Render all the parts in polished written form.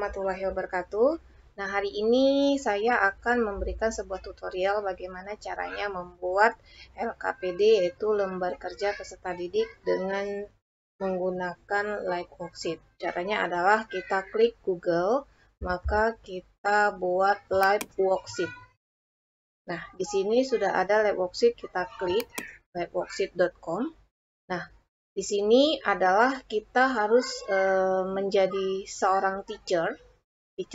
warahmatullahi wabarakatuh. Nah, hari ini saya akan memberikan sebuah tutorial bagaimana caranya membuat LKPD, yaitu lembar kerja peserta didik, dengan menggunakan Live Worksheet. Caranya adalah kita klik Google, maka kita buat Live Worksheet. Nah, di sini sudah ada Live Worksheet, kita klik liveworksheet.com. Nah, di sini adalah kita harus menjadi seorang teacher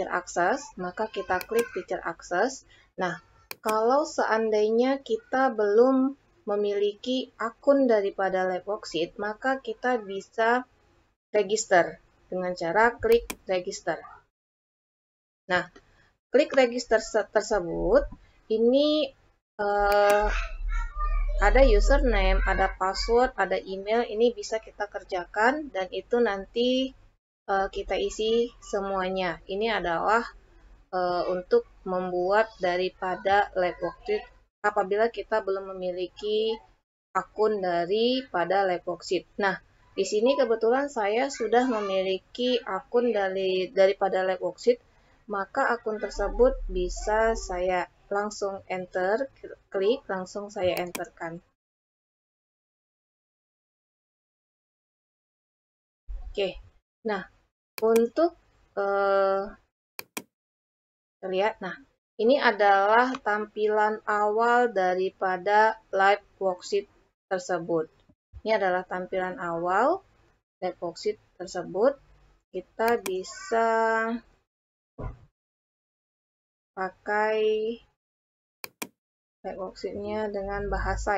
access, maka kita klik teacher access. Nah, kalau seandainya kita belum memiliki akun daripada Live Worksheet, maka kita bisa register dengan cara klik register. Nah, klik register tersebut, ini ada username, ada password, ada email, ini bisa kita kerjakan dan itu nanti kita isi semuanya. Ini adalah untuk membuat daripada Live Worksheet apabila kita belum memiliki akun daripada Live Worksheet. Nah, di sini kebetulan saya sudah memiliki akun daripada Live Worksheet, maka akun tersebut bisa saya langsung enter, klik, langsung saya enterkan. Oke, nah untuk lihat, nah ini adalah tampilan awal daripada Live Worksheet tersebut. Ini adalah tampilan awal Live Worksheet tersebut. Kita bisa pakai Live Worksheet-nya dengan bahasa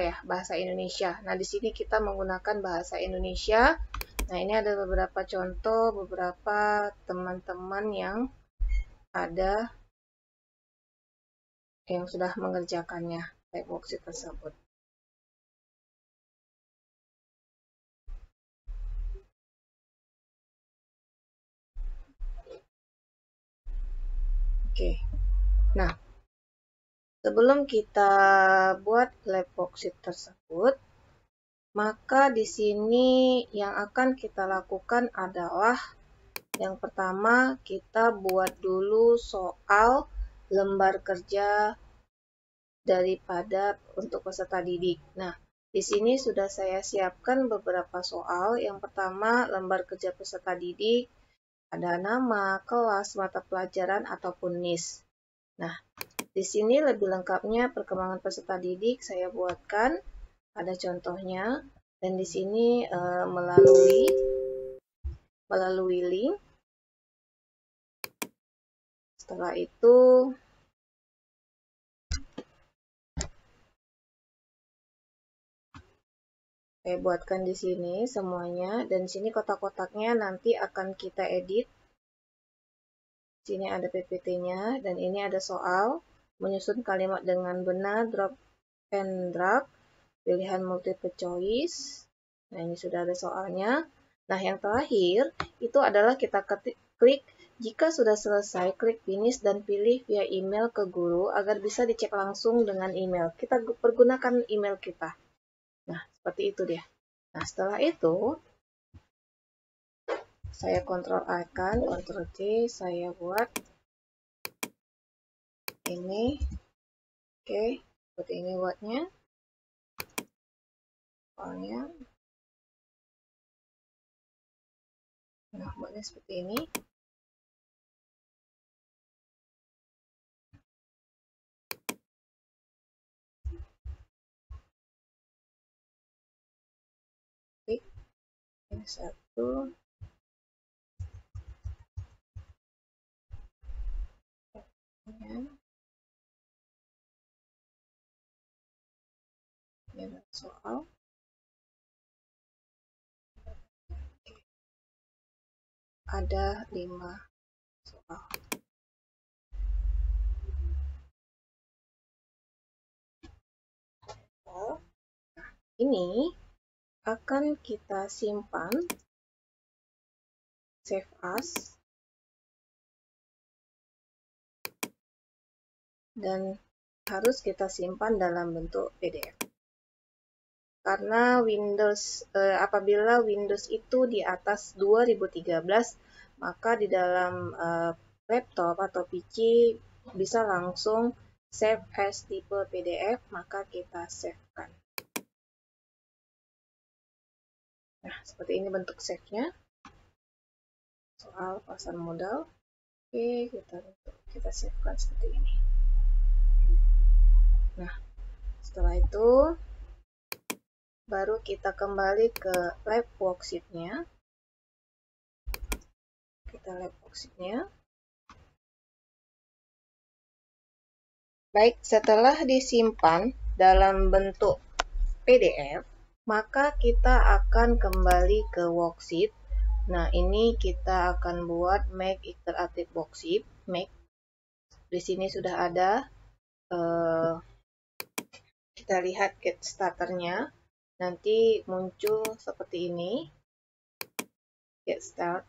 Indonesia. Nah, di sini kita menggunakan bahasa Indonesia. Nah, ini ada beberapa contoh, beberapa teman-teman yang ada yang sudah mengerjakannya, Live Worksheet tersebut. Oke, nah sebelum kita buat Live Worksheet tersebut, maka di sini yang akan kita lakukan adalah yang pertama kita buat dulu soal lembar kerja daripada untuk peserta didik. Nah, di sini sudah saya siapkan beberapa soal. Yang pertama lembar kerja peserta didik, ada nama, kelas, mata pelajaran ataupun NIS. Nah, di sini lebih lengkapnya perkembangan peserta didik saya buatkan, ada contohnya, dan di sini melalui link. Setelah itu saya buatkan di sini semuanya, dan di sini kotak-kotaknya nanti akan kita edit. Sini ada PPT-nya, dan ini ada soal menyusun kalimat dengan benar, drop and drag, pilihan multiple choice. Nah, ini sudah ada soalnya. Nah, yang terakhir itu adalah kita klik, jika sudah selesai, klik finish dan pilih via email ke guru agar bisa dicek langsung dengan email. Kita pergunakan email kita. Nah, seperti itu dia. Nah, setelah itu saya Ctrl A kan, Ctrl C, saya buat ini. Oke, seperti ini buatnya. Soalnya, nah, buatnya seperti ini. Klik, ini satu. Ini ada soal. Ada 5 soal. Nah, ini akan kita simpan, save as, dan harus kita simpan dalam bentuk PDF. Karena apabila Windows itu di atas 2013, maka di dalam laptop atau PC bisa langsung save as tipe PDF, maka kita save-kan. Nah, seperti ini bentuk save-nya. Soal pasar modal. Oke, kita save-kan seperti ini. Nah, setelah itu baru kita kembali ke lab worksheet-nya. Kita lab worksheet-nya. Baik, setelah disimpan dalam bentuk PDF, maka kita akan kembali ke worksheet. Nah, ini kita akan buat make interactive worksheet. Make. Di sini sudah ada. Kita lihat get starternya. Nanti muncul seperti ini. Get start.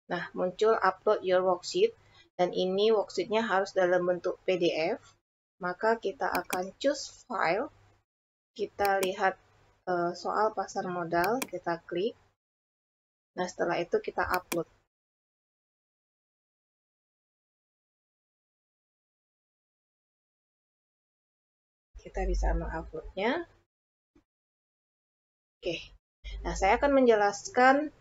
Nah, muncul upload your worksheet. Dan ini worksheetnya harus dalam bentuk PDF. Maka kita akan choose file. Kita lihat soal pasar modal. Kita klik. Nah, setelah itu kita upload. Kita bisa menguploadnya. Oke. Nah, saya akan menjelaskan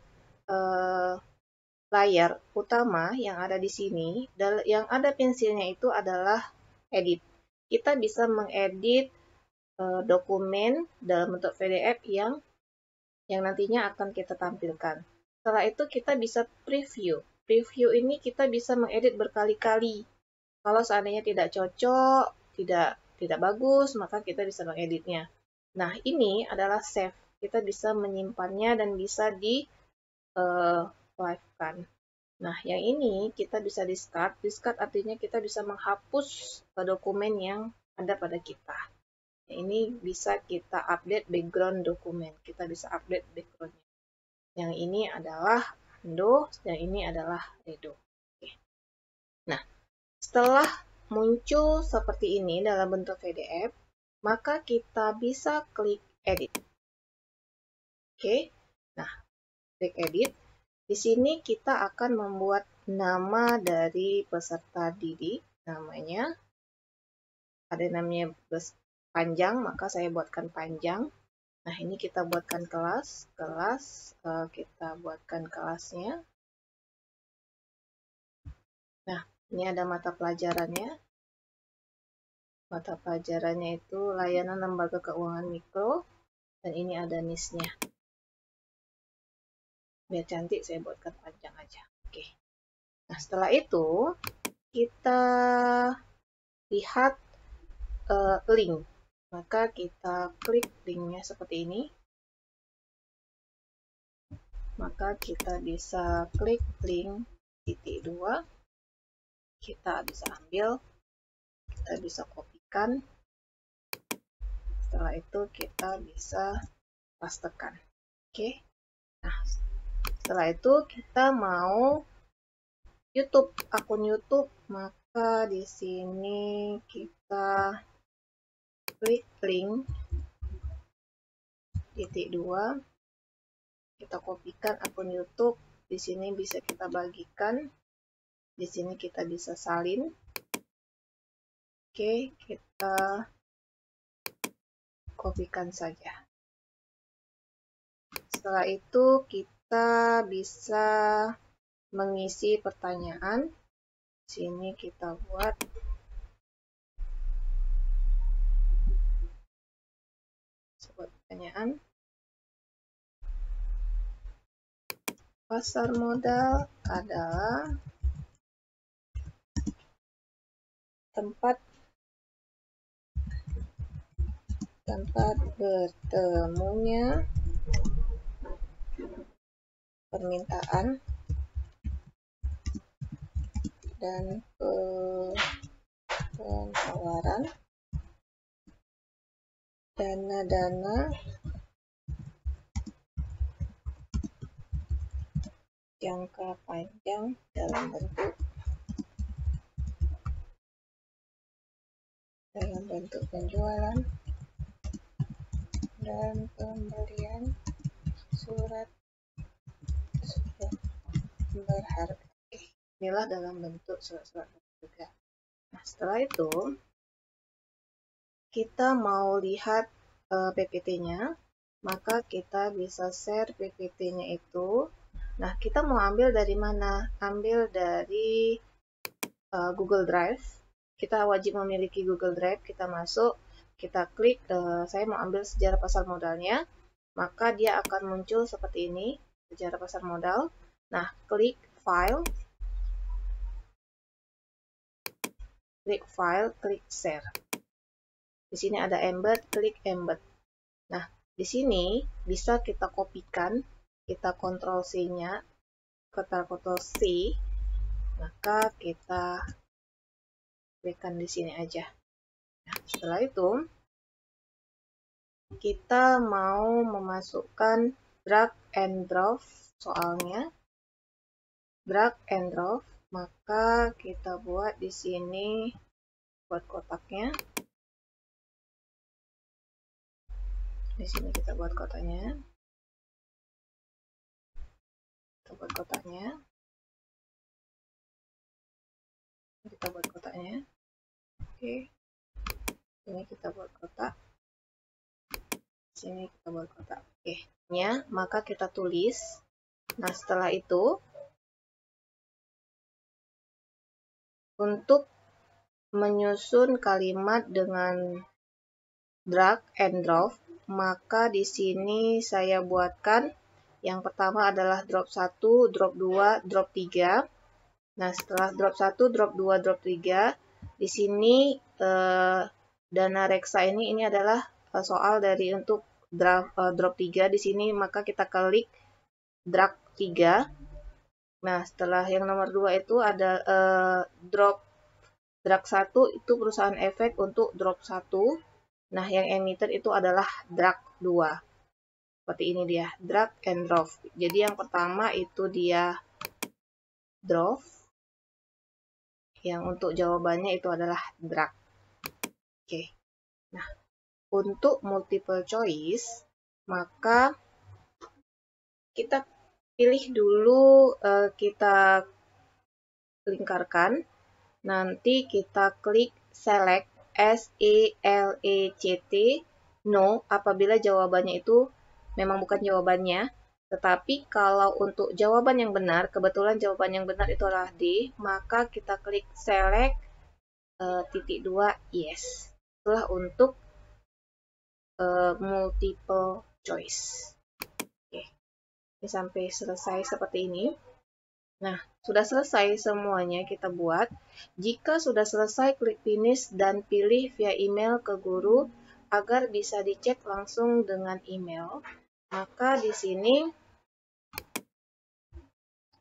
layar utama yang ada di sini. Yang ada pensilnya itu adalah edit. Kita bisa mengedit dokumen dalam bentuk PDF yang nantinya akan kita tampilkan. Setelah itu kita bisa preview. Preview ini kita bisa mengedit berkali-kali. Kalau seandainya tidak cocok, tidak bagus, maka kita bisa mengeditnya. Nah, ini adalah save. Kita bisa menyimpannya dan bisa di live-kan. Nah, yang ini kita bisa discard. Discard artinya kita bisa menghapus dokumen yang ada pada kita. Ini bisa kita update background dokumen. Kita bisa update background-nya. Yang ini adalah undo, yang ini adalah redo. Oke. Nah, setelah muncul seperti ini dalam bentuk PDF, maka kita bisa klik edit. Oke. Nah, klik edit. Di sini kita akan membuat nama dari peserta didik, namanya. Ada namanya panjang, maka saya buatkan panjang. Nah, ini kita buatkan kelas, kita buatkan kelasnya. Nah, ini ada mata pelajarannya. Mata pelajarannya itu layanan lembaga keuangan mikro, dan ini ada NIS-nya. Biar cantik, saya buatkan panjang aja. Oke. Nah, setelah itu, kita lihat link. Maka kita klik linknya seperti ini. Maka kita bisa klik link titik 2. Kita bisa ambil. Kita bisa kopikan. Setelah itu kita bisa pastekan. Oke. Nah, setelah itu kita mau YouTube, akun YouTube, maka di sini kita klik link titik 2. Kita kopikan akun YouTube. Di sini bisa kita bagikan. Di sini kita bisa salin. Oke, kita kopikan saja. Setelah itu kita bisa mengisi pertanyaan. Sini kita buat sebuah pertanyaan. Pasar modal adalah tempat bertemunya permintaan dan penawaran dana-dana jangka panjang dalam bentuk penjualan dan pembelian surat berharga. Inilah dalam bentuk surat-surat berharga. Nah, setelah itu kita mau lihat PPT-nya, maka kita bisa share PPT-nya itu. Nah, kita mau ambil dari mana? Ambil dari Google Drive. Kita wajib memiliki Google Drive. Kita masuk, kita klik, saya mau ambil sejarah pasar modalnya, maka dia akan muncul seperti ini, sejarah pasar modal. Nah, klik File, klik Share. Di sini ada Embed, klik Embed. Nah, di sini bisa kita kopikan, kita Ctrl C-nya, Ctrl C, maka kita klikkan di sini aja. Nah, setelah itu kita mau memasukkan drag and drop soalnya, drag and drop, maka kita buat di sini, buat kotaknya. Di sini kita buat kotaknya. Kita buat kotaknya. Kita buat kotaknya. Oke. Ini kita buat kotak. Sini kita buat kotak. Oke. Ya, maka kita tulis. Nah, setelah itu untuk menyusun kalimat dengan drag and drop, maka di sini saya buatkan yang pertama adalah drop 1, drop 2, drop 3. Nah, setelah drop 1, drop 2, drop 3, di sini dana reksa ini adalah soal dari untuk drop 3 di sini, maka kita klik drag 3. Nah, setelah yang nomor 2 itu ada drag 1 itu perusahaan efek untuk drop 1. Nah, yang emitter itu adalah drag 2. Seperti ini dia, drag and drop. Jadi yang pertama itu dia drop. Yang untuk jawabannya itu adalah drag. Oke. Nah, untuk multiple choice, maka kita pilih dulu, kita lingkarkan. Nanti kita klik select, SELECT, no, apabila jawabannya itu memang bukan jawabannya. Tetapi kalau untuk jawaban yang benar, kebetulan jawaban yang benar itu adalah D, maka kita klik select, titik 2, yes. Itulah untuk multiple choice. Oke, ini sampai selesai seperti ini. Nah, sudah selesai semuanya kita buat. Jika sudah selesai, klik finish dan pilih via email ke guru agar bisa dicek langsung dengan email. Maka di sini,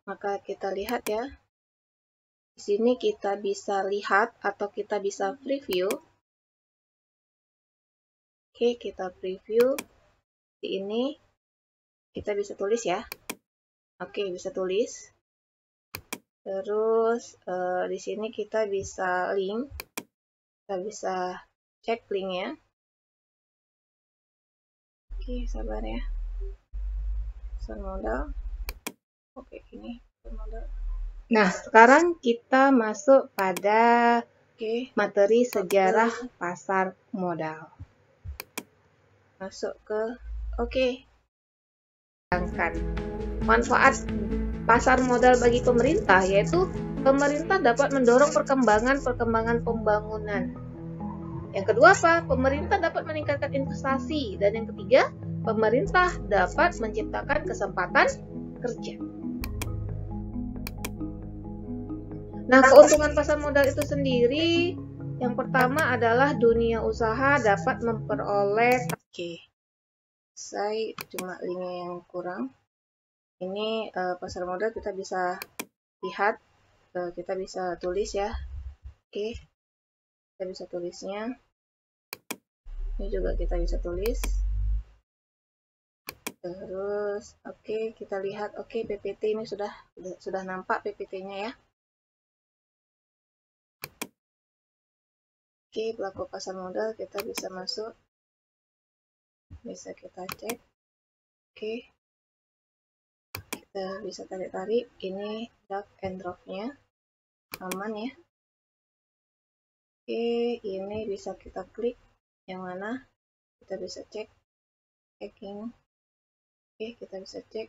maka kita lihat ya. Di sini kita bisa lihat atau kita bisa preview. Oke, kita preview. Di ini kita bisa tulis ya. Oke, bisa tulis. Terus di sini kita bisa link. Kita bisa cek linknya. Oke, sabar ya. Pasar modal. Oke, ini pasar modal. Nah, sekarang kita masuk pada materi sejarah pasar modal. Masuk ke manfaat pasar modal bagi pemerintah, yaitu pemerintah dapat mendorong perkembangan pembangunan. Yang kedua apa? Pemerintah dapat meningkatkan investasi. Dan yang ketiga, pemerintah dapat menciptakan kesempatan kerja. Nah, keuntungan pasar modal itu sendiri, yang pertama adalah dunia usaha dapat memperoleh. Saya cuma linknya yang kurang. Ini pasar modal kita bisa lihat, kita bisa tulis ya. Oke, kita bisa tulisnya. Ini juga kita bisa tulis. Terus, oke, kita lihat. Oke, PPT ini sudah nampak PPT-nya ya. Oke, pelaku pasar modal kita bisa masuk. Bisa kita cek. Oke. kita bisa tarik-tarik. Ini drag and drop-nya aman ya. Oke, ini bisa kita klik yang mana kita bisa cek checking. Oke, kita bisa cek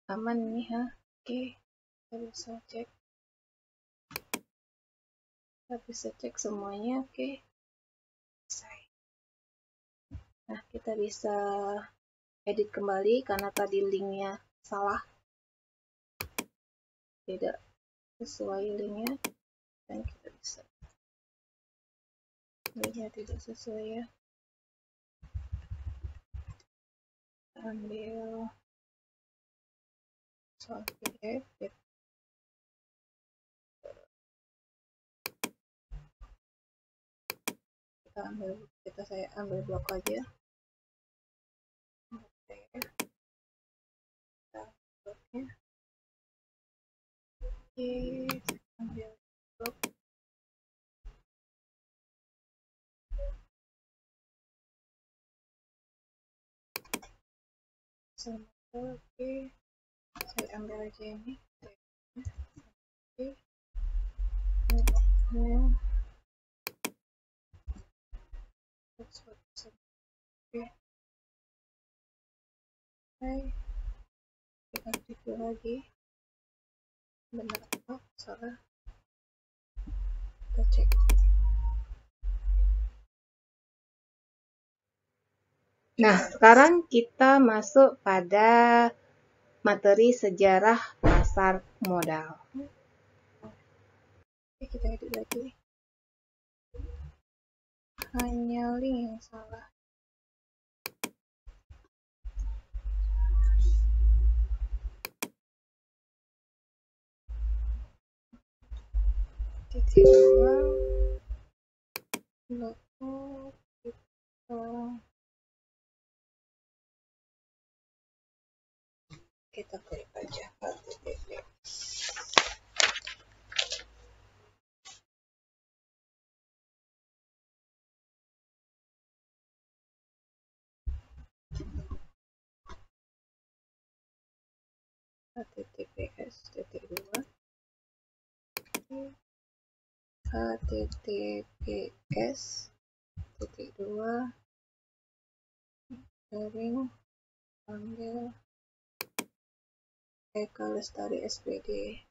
aman nih ha. Oke, kita bisa cek semuanya. Oke, selesai. Nah, kita bisa edit kembali karena tadi linknya salah, tidak sesuai linknya, dan kita bisa linknya tidak sesuai ya. Ambil soal PDF, saya ambil blok aja. Oke, kita bloknya. Oke, ambil blok. Oke, saya ambil aja ini. Oke, oke, kita review lagi. Benar apa? Salah. Kita cek. Nah, sekarang kita masuk pada materi sejarah pasar modal. Oke, kita edit lagi. Hanya link yang salah. Titik 2 logo kita klik aja HTTP. https://2 garing ambil Eka Lestari SPD.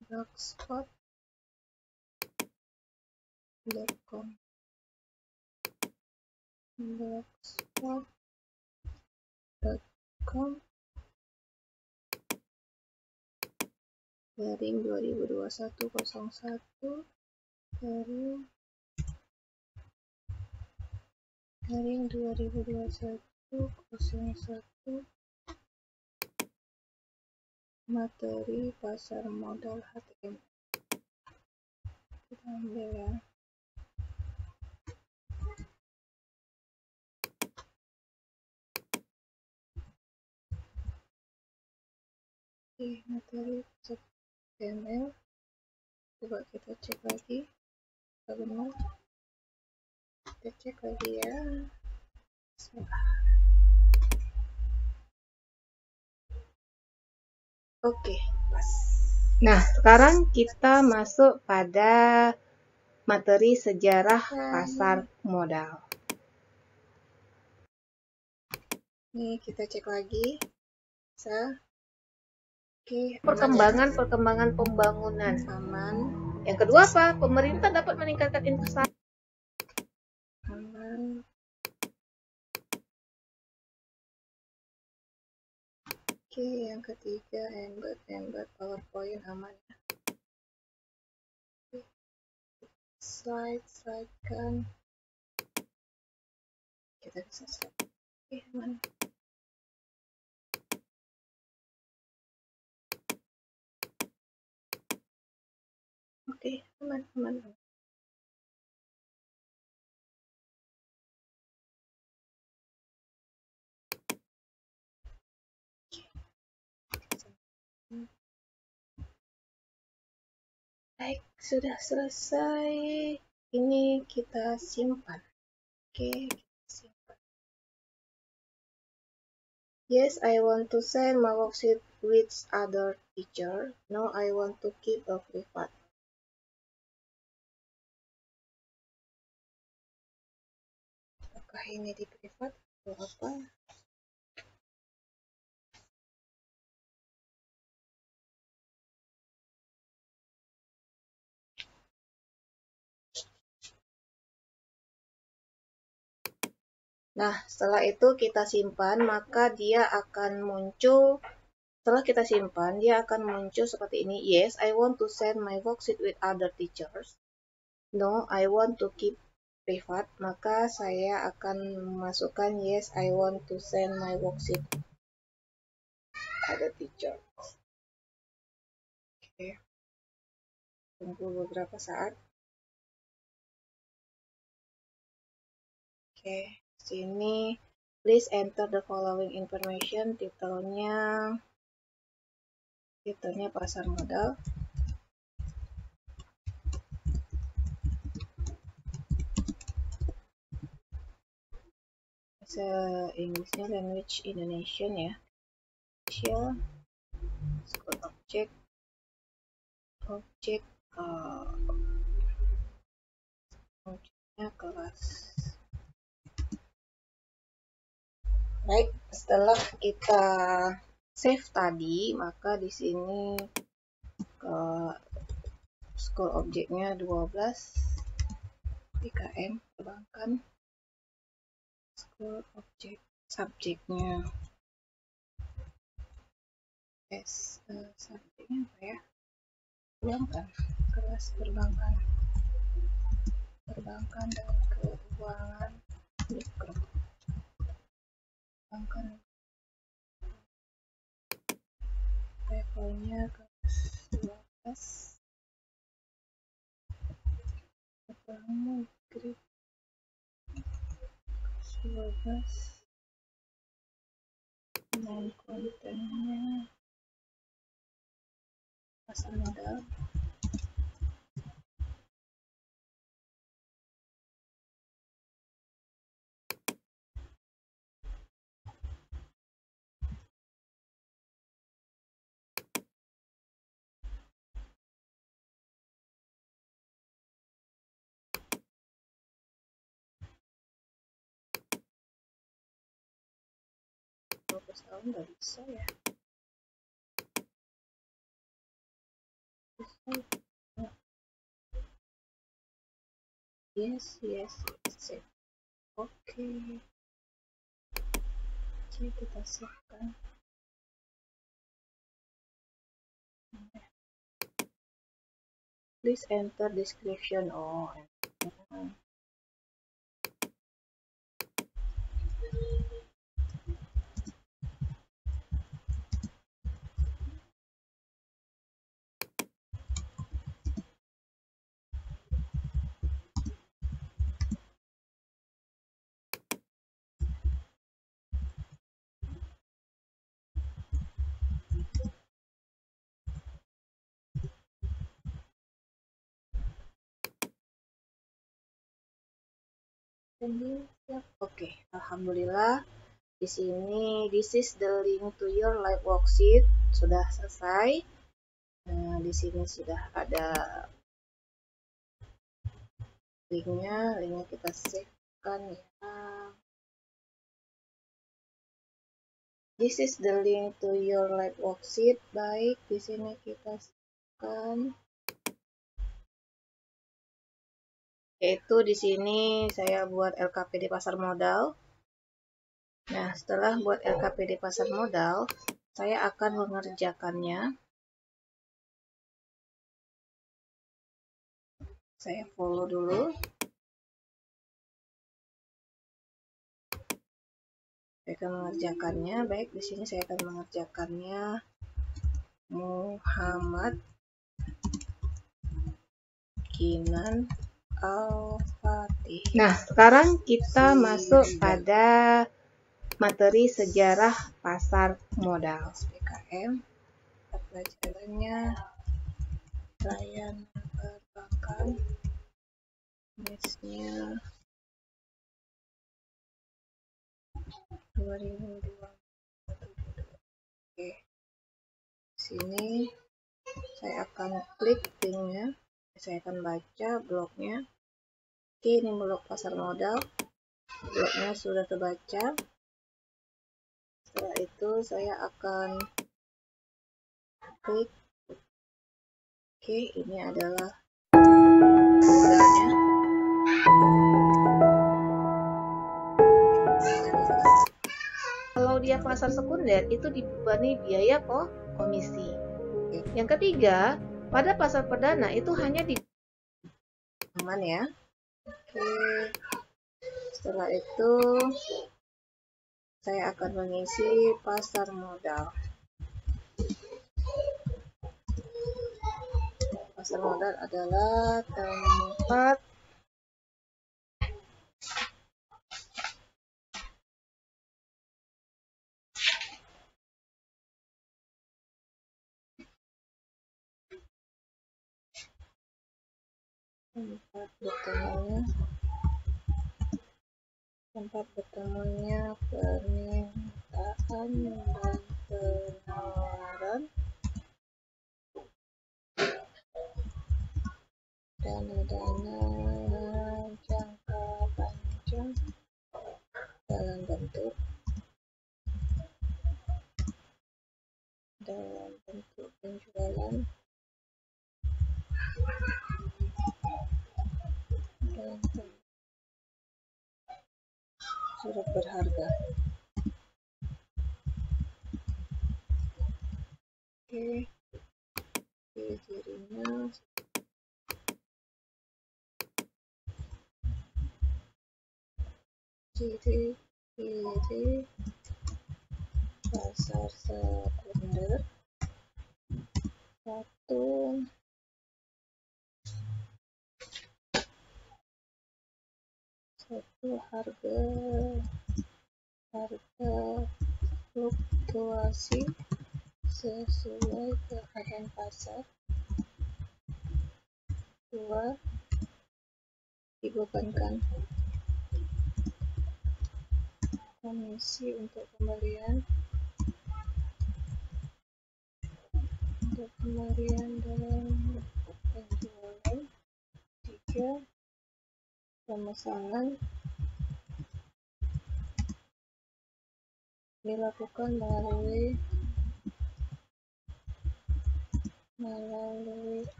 blogspot.com garing 2021/01 garing 2021/01 materi pasar modal HTML. Kita ambil ya. Oke, materi HTML. Coba kita cek lagi. Benar. Kita cek lagi ya. Oke, pas. Nah, sekarang kita masuk pada materi sejarah pasar modal. Nih, kita cek lagi. Bisa. Oke, perkembangan pembangunan aman. Yang kedua apa? Pemerintah dapat meningkatkan investasi. Aman. Oke, yang ketiga embed PowerPoint aman. Slide kan. Kita bisa slide. Oke, aman. Oke, aman. Baik, sudah selesai. Ini kita simpan. Oke, kita simpan. Yes, I want to send my worksheet with other teacher. No, I want to keep a private. Apakah ini di private atau apa? Nah, setelah itu kita simpan, maka dia akan muncul. Setelah kita simpan, dia akan muncul seperti ini. Yes, I want to send my worksheet with other teachers. No, I want to keep private. Maka saya akan memasukkan yes, I want to send my worksheet other teachers. Oke. Tunggu beberapa saat. Oke, sini please enter the following information. Titelnya pasar modal. Inggrisnya language Indonesian ya. School object objeknya kelas. Baik, setelah kita save tadi, maka di sini ke school objeknya 12 PKM perbankan. School object subjeknya subjeknya apa ya? Perbankan, kelas perbankan dan keuangan mikro. Perbankan levelnya kelas 12. Keuangan grade 12. Dan kontennya pasar modal. Tahun nggak bisa ya. Yes. Oke. Jadi kita siapkan. Please enter description. Oke, alhamdulillah. Di sini this is the link to your live worksheet sudah selesai. Nah, di sini sudah ada linknya kita save-kan ya. This is the link to your live worksheet. Baik, di sini kita save-kan. Yaitu di sini saya buat LKPD pasar modal. Nah, setelah buat LKPD pasar modal, saya akan mengerjakannya. Saya follow dulu. Saya akan mengerjakannya. Baik, di sini saya akan mengerjakannya. Muhammad Kinan Al-Fatih. Nah, sekarang kita masuk pada materi sejarah pasar modal PKM pelajarannya layanan perbankan, Mesnya 2020. Oke, sini saya akan klik linknya, saya akan baca blognya. Oke, ini blog pasar modal, blognya sudah terbaca. Setelah itu saya akan klik. Oke, ini adalah modalnya. Kalau dia pasar sekunder itu dibebani biaya komisi. Yang ketiga, pada pasar perdana itu hanya di aman ya. Oke. Setelah itu saya akan mengisi pasar modal. Pasar modal adalah tempat bertemunya permintaan dan penawaran dana-dana jangka panjang dalam bentuk penjualan dan surat berharga. Oke, ciri-cirinya ciri pasar sekunder. Satu harga fluktuasi sesuai keadaan pasar. 2, dibebankan komisi untuk pembelian dan penjualan. 3, pemesanan dilakukan melalui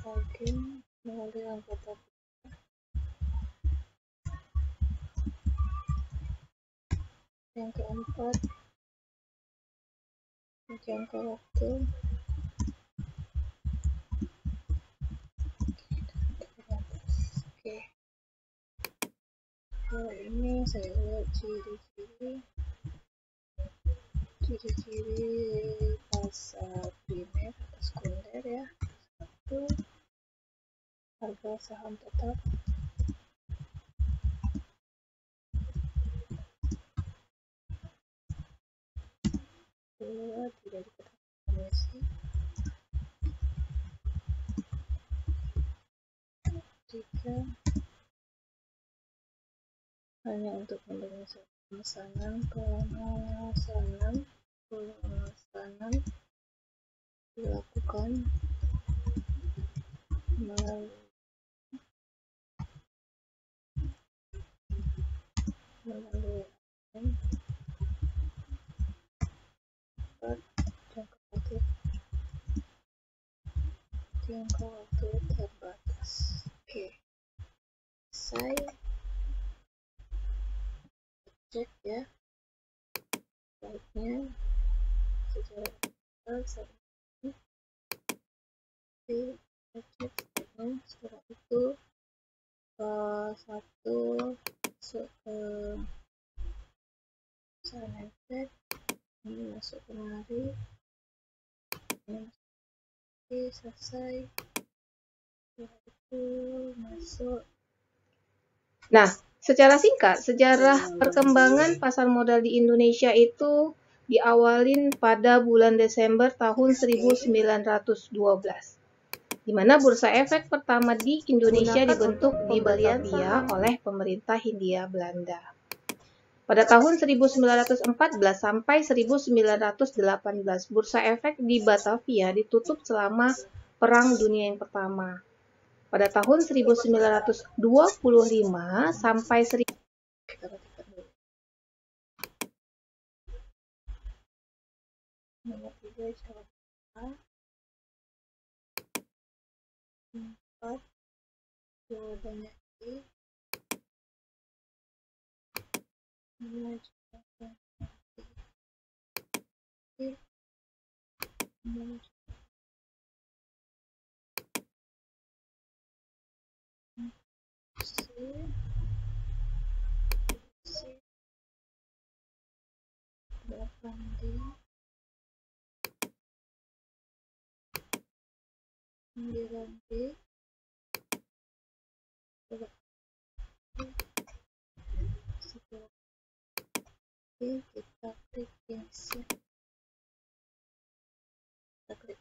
agen, melalui anggota. Yang keempat, jangka waktu. Oke. Kalau ini saya lihat ciri-ciri pasar primer atau sekunder ya. 1, harga saham tetap. 2, tidak diketahui komisi. 3, hanya untuk pemesanan dilakukan melalui jangka waktu terbatas. Oke, saya cek ya baiknya secara cek setelah itu 1 masuk ke sign effect, ini masuk kemari, ini selesai, setelah itu masuk. Nah, secara singkat, sejarah perkembangan pasar modal di Indonesia itu diawalin pada bulan Desember tahun 1912, di mana bursa efek pertama di Indonesia dibentuk di Batavia oleh pemerintah Hindia Belanda. Pada tahun 1914 sampai 1918, bursa efek di Batavia ditutup selama Perang Dunia yang Pertama. Pada tahun 1925 sampai 4 jawabannya kita klik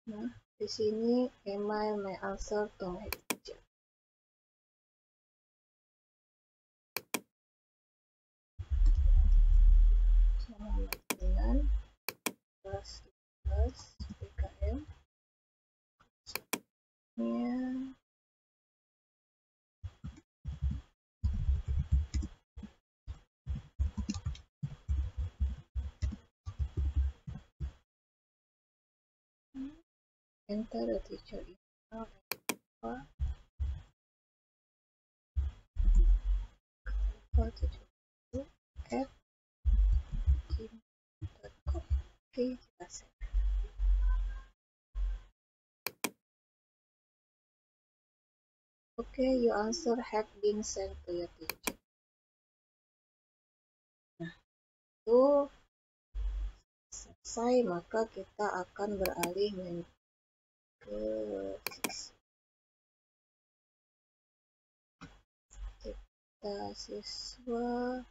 Nah, di sini email my answer to my teacher. Dengan kelas PKM enter the teacher email at gmail.com. Oke, kita save. Oke, your answer have been sent to your teacher. Nah, itu selesai, maka kita akan beralih ke kita siswa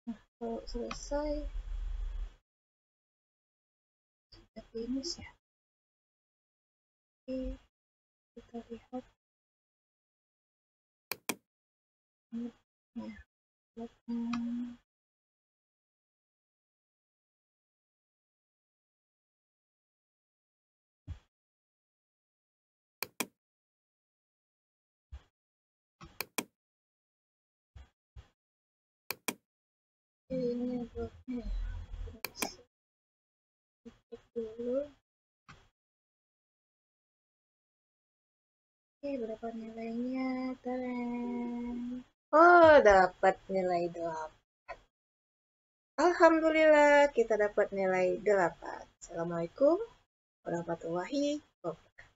Nah, kalau selesai sudah finish ya. Oke, kita lihat ya. Ini bloknya tutup dulu. Oke, berapa nilainya? Tadang. Oh, dapat nilai 8. Alhamdulillah, kita dapat nilai 8. Assalamualaikum warahmatullahi wabarakatuh.